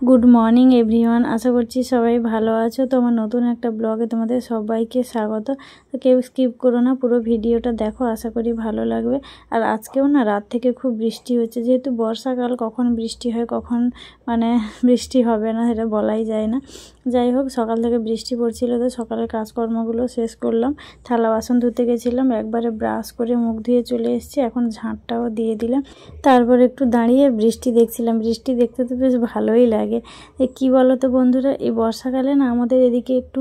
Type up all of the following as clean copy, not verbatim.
Good morning everyone, আশা করছি সবাই ভালো আছো। তো আমার নতুন একটা ব্লগে তোমাদের সবাইকে স্বাগত। তো কেউ স্কিপ করো না, পুরো ভিডিওটা দেখো, আশা করি ভালো লাগবে। আর আজকেও না রাত থেকে খুব বৃষ্টি হচ্ছে, যেহেতু বর্ষাকাল, কখন বৃষ্টি হয় কখন বৃষ্টি হবে না সেটা বলাই যায় না। যাই হোক, সকাল থেকে বৃষ্টি পড়ছিল, তো সকালের কাজকর্মগুলো শেষ করলাম। থালা বাসন ধুতে গেছিলাম, একবারে ব্রাশ করে মুখ ধুয়ে চলে এসেছি। এখন ঝাঁটটাও দিয়ে দিলাম, তারপর একটু দাঁড়িয়ে বৃষ্টি দেখছিলাম। বৃষ্টি দেখতে তো বেশ ভালোই লাগে। কি বলো তো বন্ধুরা, এই বর্ষাকালে না আমাদের এদিকে একটু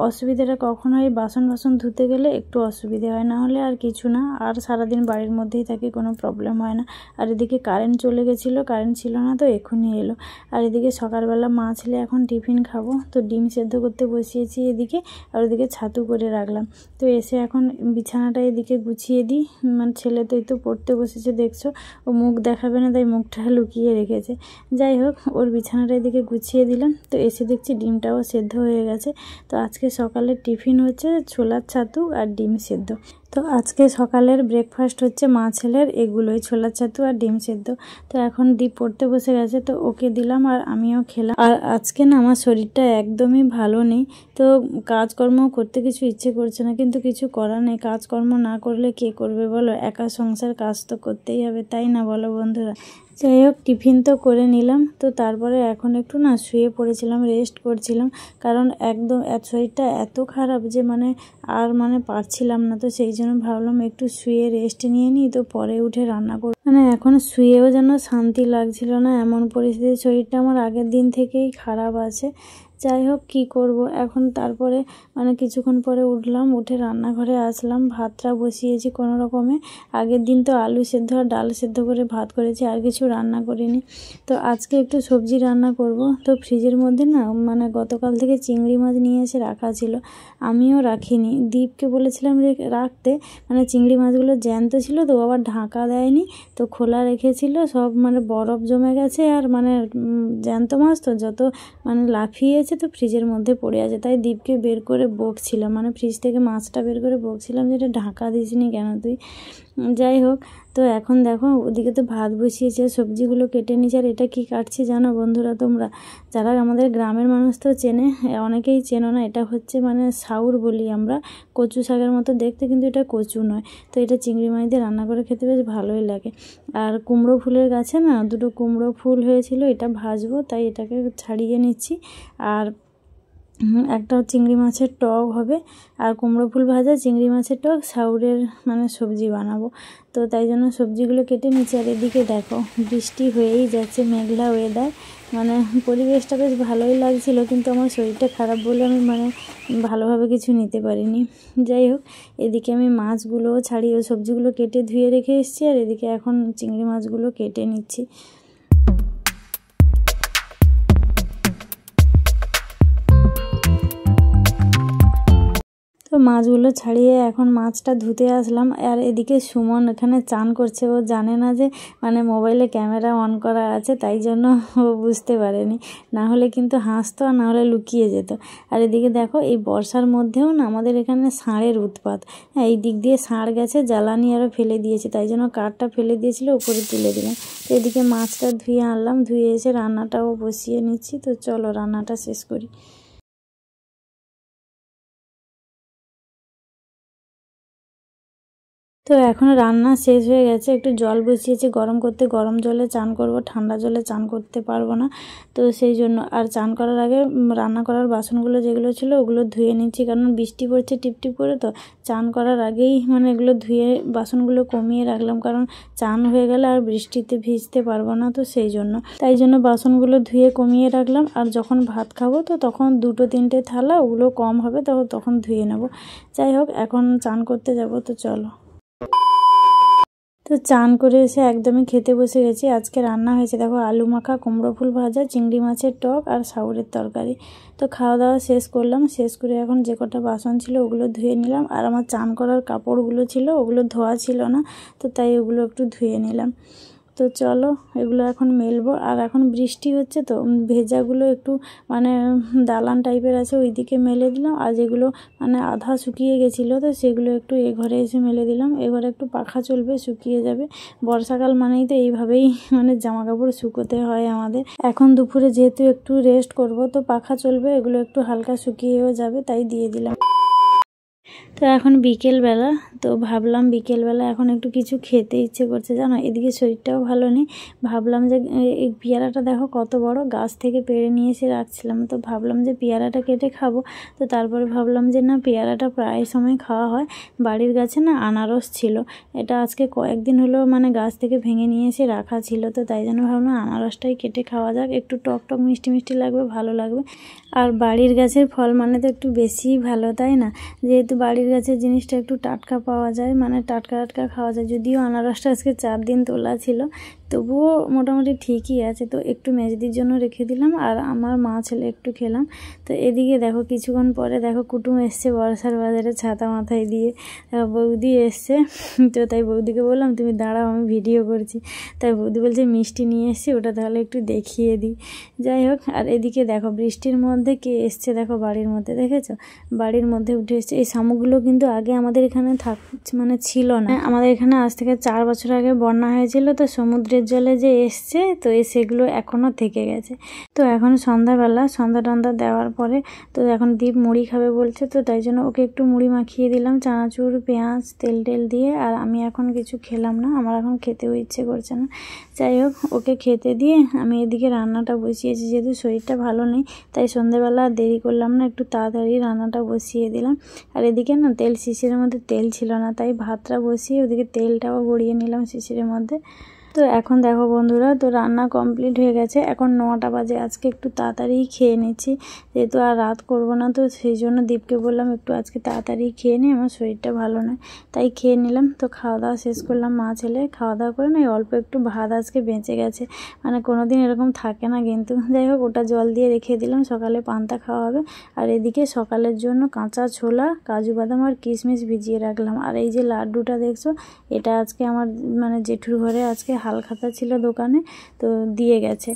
অসুবিধাটা কখন হয়, বাসন ধুতে গেলে একটু অসুবিধে হয়, না হলে আর কিছু না। আর সারাদিন বাড়ির মধ্যেই থাকি, কোনো প্রবলেম হয় না। আর এদিকে কারেন্ট চলে গেছিলো, কারেন্ট ছিল না, তো এখনই এলো। আর এদিকে সকালবেলা মা ছেলে এখন টিফিন খাবো, তো ডিম সেদ্ধ করতে বসিয়েছি এদিকে, আর ওদিকে ছাতু করে রাখলাম। তো এসে এখন বিছানাটা এদিকে গুছিয়ে দিই। ছেলে তো এই তো পড়তে বসেছে, দেখছো, ও মুখ দেখাবে না তাই মুখটা লুকিয়ে রেখেছে। যাই হোক, ওর বিছানাটা এদিকে গুছিয়ে দিলাম। তো এসে দেখছি ডিমটাও সেদ্ধ হয়ে গেছে। তো আজকে সকালের টিফিন হচ্ছে ছোলার ছাতু আর ডিম সেদ্ধ। তো আজকে সকালের ব্রেকফাস্ট হচ্ছে মা ছেলের এগুলোই, ছোলার ছাতু আর ডিম সেদ্ধ। তো এখন দীপ পড়তে বসে গেছে, তো ওকে দিলাম আর আমিও খেলাম। আর আজকে না আমার শরীরটা একদমই ভালো নেই, তো কাজকর্ম করতে কিছু ইচ্ছে করছে না, কিন্তু কিছু করার নেই। কাজকর্ম না করলে কে করবে বলো, একা সংসার, কাজ তো করতেই হবে, তাই না বলো বন্ধুরা। যাই হোক, টিফিন তো করে নিলাম। তো তারপরে এখন একটু না শুয়ে পড়েছিলাম, রেস্ট করছিলাম, কারণ একদম শরীরটা এত খারাপ যে আর পারছিলাম না। তো সেই জন্য ভাবলাম একটু শুয়ে রেস্ট নিয়ে নিই, তো পরে উঠে রান্না করব। এখন শুয়েও যেন শান্তি লাগছিল না, এমন পরিস্থিতি। শরীরটা আমার আগের দিন থেকেই খারাপ আছে। যাই হোক, কী করব এখন। তারপরে কিছুক্ষণ পরে উঠলাম, উঠে রান্নাঘরে আসলাম, ভাতটা বসিয়েছি কোনো রকমে। আগের দিন তো আলু সেদ্ধ আর ডাল সেদ্ধ করে ভাত করেছি, আর কিছু রান্না করিনি। তো আজকে একটু সবজি রান্না করব। তো ফ্রিজের মধ্যে না গতকাল থেকে চিংড়ি মাছ নিয়ে এসে রাখা ছিল, আমিও রাখিনি। দীপকে বলেছিলাম রাখতে, চিংড়ি মাছগুলো জ্যান্ত ছিল, তো আবার ঢাকা দেয়নি, তো খোলা রেখেছিল। সব বরফ জমে গেছে, আর জ্যান্ত মাছ তো যত লাফিয়েছে, তো ফ্রিজের মধ্যে পড়ে আছে। তাই দীপকে বের করে বকছিলাম, ফ্রিজ থেকে মাছটা বের করে বকছিলাম যে এটা ঢাকা দিসনি কেন তুই। যাই হোক, তো এখন দেখো ওদিকে তো ভাত বসিয়েছে, সবজিগুলো কেটে নিচ্ছে। আর এটা কি কাটছি জানো বন্ধুরা তোমরা, যারা আমাদের গ্রামের মানুষ তো চেনে, অনেকেই চেনো না। এটা হচ্ছে সাউর বলি আমরা, কচু শাকের মতো দেখতে, কিন্তু এটা কচু নয়। তো এটা চিংড়ি মাছ দিয়ে রান্না করে খেতে বেশ ভালোই লাগে। আর কুমড়ো ফুলের গাছে না দুটো কুমড়ো ফুল হয়েছিল, এটা ভাজবো, তাই এটাকে ছাড়িয়ে নিচ্ছি। আর একটা চিংড়ি মাছের টক হবে, আর কুমড়ো ফুল ভাজা, চিংড়ি মাছের টক, সাউরের সবজি বানাবো। তো তাই জন্য সবজিগুলো কেটে নিচ্ছি। আর এদিকে দেখো বৃষ্টি হয়েই যাচ্ছে, মেঘলা ওয়েদার, পরিবেশটা বেশ ভালোই লাগছিল, কিন্তু আমার শরীরটা খারাপ বলে আমি ভালোভাবে কিছু নিতে পারিনি। যাই হোক, এদিকে আমি মাছগুলো ছাড়িয়ে সবজিগুলো কেটে ধুয়ে রেখে এসেছি, আর এদিকে এখন চিংড়ি মাছগুলো কেটে নিচ্ছি। তো মাছগুলো ছাড়িয়ে এখন মাছটা ধুতে আসলাম। আর এদিকে সুমন এখানে চান করছে, ও জানে না যে মোবাইলে ক্যামেরা অন করা আছে, তাই জন্য ও বুঝতে পারেনি, না হলে কিন্তু হাসতো, আর না হলে লুকিয়ে যেত। আর এদিকে দেখো, এই বর্ষার মধ্যেও না আমাদের এখানে ষাঁড়ের উৎপাত। হ্যাঁ, এই দিক দিয়ে ষাঁড় গেছে, জ্বালানি আরও ফেলে দিয়েছে, তাই জন্য কাঠটা ফেলে দিয়েছিল, উপরে তুলে দিলাম। তো এদিকে মাছটা ধুয়ে আনলাম, ধুয়ে এসে রান্নাটাও বসিয়ে নিচ্ছি। তো চলো রান্নাটা শেষ করি। তো এখন রান্না শেষ হয়ে গেছে, একটু জল বসিয়েছি গরম করতে, গরম জলে চান করব, ঠান্ডা জলে চান করতে পারবো না। তো সেই জন্য আর চান করার আগে রান্না করার বাসনগুলো যেগুলো ছিল ওগুলো ধুয়ে নিচ্ছি, কারণ বৃষ্টি পড়ছে টিপটিপ করে। তো চান করার আগেই এগুলো ধুয়ে বাসনগুলো কমিয়ে রাখলাম, কারণ চান হয়ে গেলে আর বৃষ্টিতে ভিজতে পারবো না, তো সেই জন্য তাই জন্য বাসনগুলো ধুয়ে কমিয়ে রাখলাম। আর যখন ভাত খাবো তো তখন 2-3টে থালা, ওগুলো কম হবে, তখন ধুয়ে নেব। যাই হোক, এখন চান করতে যাব, তো চলো। তো চান করে এসে একদমই খেতে বসে গেছি। আজকে রান্না হয়েছে দেখো, আলু মাখা, কুমড়ো ফুল ভাজা, চিংড়ি মাছের টক আর সাউরের তরকারি। তো খাওয়া দাওয়া শেষ করলাম, শেষ করে এখন যে কটা বাসন ছিল ওগুলো ধুয়ে নিলাম। আর আমার চান করার কাপড়গুলো ছিল, ওগুলো ধোয়া ছিল না, তো তাই ওগুলো একটু ধুয়ে নিলাম। তো চলো এগুলো এখন মেলবো। আর এখন বৃষ্টি হচ্ছে তো ভেজাগুলো একটু মানে দালান টাইপের আছে ওইদিকে মেলে দিলাম, আর যেগুলো মানে আধা শুকিয়ে গেছিলো তো সেগুলো একটু এ ঘরে এসে মেলে দিলাম। এ ঘরে একটু পাখা চলবে, শুকিয়ে যাবে। বর্ষাকাল মানেই তো এইভাবেই মানে জামা কাপড় শুকোতে হয় আমাদের। এখন দুপুরে যেহেতু একটু রেস্ট করব তো পাখা চলবে, এগুলো একটু হালকা শুকিয়েও যাবে, তাই দিয়ে দিলাম। তো এখন বিকেলবেলা, তো ভাবলাম বিকেলবেলা এখন একটু কিছু খেতে ইচ্ছে করছে জানো। এদিকে শরীরটাও ভালো নেই, ভাবলাম যে এই পেয়ারাটা দেখো কত বড়, গাছ থেকে পেড়ে নিয়ে এসে রাখছিলাম, তো ভাবলাম যে পেয়ারাটা কেটে খাবো। তো তারপরে ভাবলাম যে না, পেয়ারাটা প্রায় সময় খাওয়া হয়। বাড়ির গাছে না আনারস ছিল, এটা আজকে কয়েকদিন হলো মানে গাছ থেকে ভেঙে নিয়ে এসে রাখা ছিল, তো তাই জন্য ভাবলাম আনারসটাই কেটে খাওয়া যাক, একটু টক টক মিষ্টি মিষ্টি লাগবে, ভালো লাগবে। আর বাড়ির গাছের ফল মানে তো একটু বেশিই ভালো, তাই না? যেহেতু বাড়ির গাছের জিনিসটা একটু টাটকা পাওয়া যায়, মানে টাটকা টাটকা খাওয়া যায়। যদিও আনারসটা আজকে 4 দিন তোলা ছিল, তবুও মোটামুটি ঠিকই আছে। তো একটু মেজদির জন্য রেখে দিলাম, আর আমার মা ছেলে একটু খেলাম। তো এদিকে দেখো কিছুক্ষণ পরে দেখো কুটুম এসছে বর্ষার বাজারে ছাতা মাথায় দিয়ে, বৌদি এসছে। তো তাই বৌদিকে বললাম তুমি দাঁড়াও আমি ভিডিও করছি। তাই বৌদি বলছে মিষ্টি নিয়ে এসছি, ওটা তাহলে একটু দেখিয়ে দিই। যাই হোক, আর এদিকে দেখো বৃষ্টির মধ্যে কে এসছে দেখো বাড়ির মধ্যে, দেখেছো? বাড়ির মধ্যে উঠে এসছে। এই শামুকগুলো কিন্তু আগে আমাদের এখানে মানে ছিল না। আমাদের এখানে আজ থেকে 4 বছর আগে বন্যা হয়েছিল, তো সমুদ্রের জলে যে এসছে, তো সেগুলো এখনও থেকে গেছে। তো এখন সন্ধ্যাবেলা, সন্ধ্যা টন্ধা দেওয়ার পরে তো এখন দীপ মুড়ি খাবে বলছে, তো তাই জন্য ওকে একটু মুড়ি মাখিয়ে দিলাম চানাচুর পেঁয়াজ তেল টেল দিয়ে। আর আমি এখন কিছু খেলাম না, আমার এখন খেতেও ইচ্ছে করছে না। যাই হোক, ওকে খেতে দিয়ে আমি এদিকে রান্নাটা বসিয়েছি। যেহেতু শরীরটা ভালো নেই তাই সন্ধ্যেবেলা দেরি করলাম না, একটু তাড়াতাড়ি রান্নাটা বসিয়ে দিলাম। আর এদিকে না তেল শিশিরের মধ্যে তেল ছিল না, তাই ভাতটা বসিয়ে ওদিকে তেলটাও গড়িয়ে নিলাম শিশিরের মধ্যে। তো এখন দেখো বন্ধুরা, তো রান্না কমপ্লিট হয়ে গেছে, এখন 9টা বাজে। আজকে একটু তাড়াতাড়ি খেয়ে নিচ্ছি, যেহেতু আর রাত করব না, তো সেই জন্য দীপকে বললাম একটু আজকে তাড়াতাড়ি খেয়ে নি, আমার শরীরটা ভালো নয়। তাই খেয়ে নিলাম। তো খাওয়া দাওয়া শেষ করলাম, মা ছেলে খাওয়া দাওয়া করে না অল্প একটু ভাত আজকে বেঁচে গেছে, মানে কোনো দিন এরকম থাকে না কিন্তু। যাই হোক, ওটা জল দিয়ে রেখে দিলাম, সকালে পান্তা খাওয়া হবে। আর এদিকে সকালের জন্য কাঁচা ছোলা, কাজু বাদাম আর কিশমিশ ভিজিয়ে রাখলাম। আর এই যে লাড্ডুটা দেখছো, এটা আজকে আমার মানে জেঠুর ঘরে আজকে হালখাতা ছিল দোকানে, তো দিয়ে গেছে।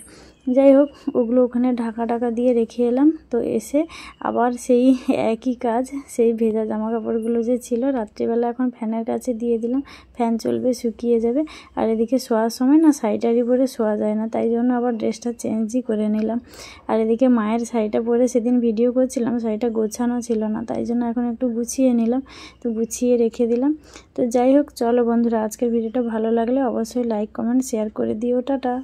যাই হোক, ওগুলো ওখানে ঢাকা দিয়ে রেখে এলাম। তো এসে আবার সেই একই কাজ, সেই ভেজা জামা কাপড়গুলো যে ছিল রাত্রিবেলা এখন ফ্যানের কাছে দিয়ে দিলাম, ফ্যান চলবে, শুকিয়ে যাবে। আর এদিকে শোয়ার সময় না শাড়িটারি পরে শোয়া যায় না, তাই জন্য আবার ড্রেসটা চেঞ্জই করে নিলাম। আর এদিকে মায়ের শাড়িটা পরে সেদিন ভিডিও করছিলাম, শাড়িটা গোছানো ছিল না, তাই জন্য এখন একটু গুছিয়ে নিলাম, তো গুছিয়ে রেখে দিলাম। তো যাই হোক, চলো বন্ধুরা, আজকের ভিডিওটা ভালো লাগলে অবশ্যই লাইক কমেন্ট শেয়ার করে দিও। টাটা।